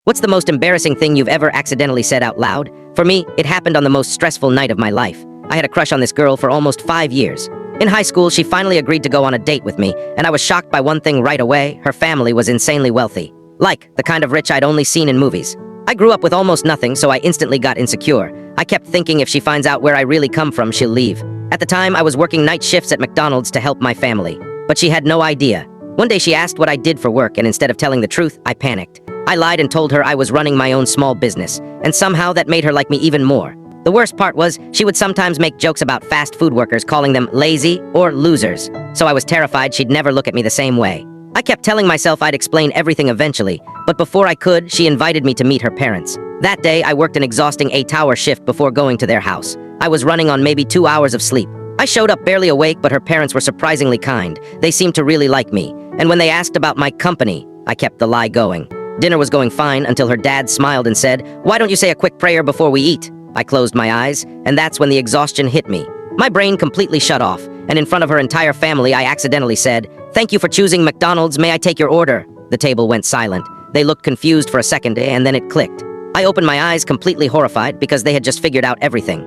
What's the most embarrassing thing you've ever accidentally said out loud? For me, it happened on the most stressful night of my life. I had a crush on this girl for almost 5 years. In high school, she finally agreed to go on a date with me, and I was shocked by one thing right away: her family was insanely wealthy. Like, the kind of rich I'd only seen in movies. I grew up with almost nothing, so I instantly got insecure. I kept thinking if she finds out where I really come from, she'll leave. At the time, I was working night shifts at McDonald's to help my family. But she had no idea. One day she asked what I did for work, and instead of telling the truth, I panicked. I lied and told her I was running my own small business, and somehow that made her like me even more. The worst part was, she would sometimes make jokes about fast food workers, calling them lazy or losers. So I was terrified she'd never look at me the same way. I kept telling myself I'd explain everything eventually, but before I could, she invited me to meet her parents. That day, I worked an exhausting 8-hour shift before going to their house. I was running on maybe 2 hours of sleep. I showed up barely awake, but her parents were surprisingly kind. They seemed to really like me. And when they asked about my company, I kept the lie going. Dinner was going fine until her dad smiled and said, "Why don't you say a quick prayer before we eat?" I closed my eyes, and that's when the exhaustion hit me. My brain completely shut off, and in front of her entire family, I accidentally said, "Thank you for choosing McDonald's. May I take your order?" The table went silent. They looked confused for a second, and then it clicked. I opened my eyes, completely horrified, because they had just figured out everything.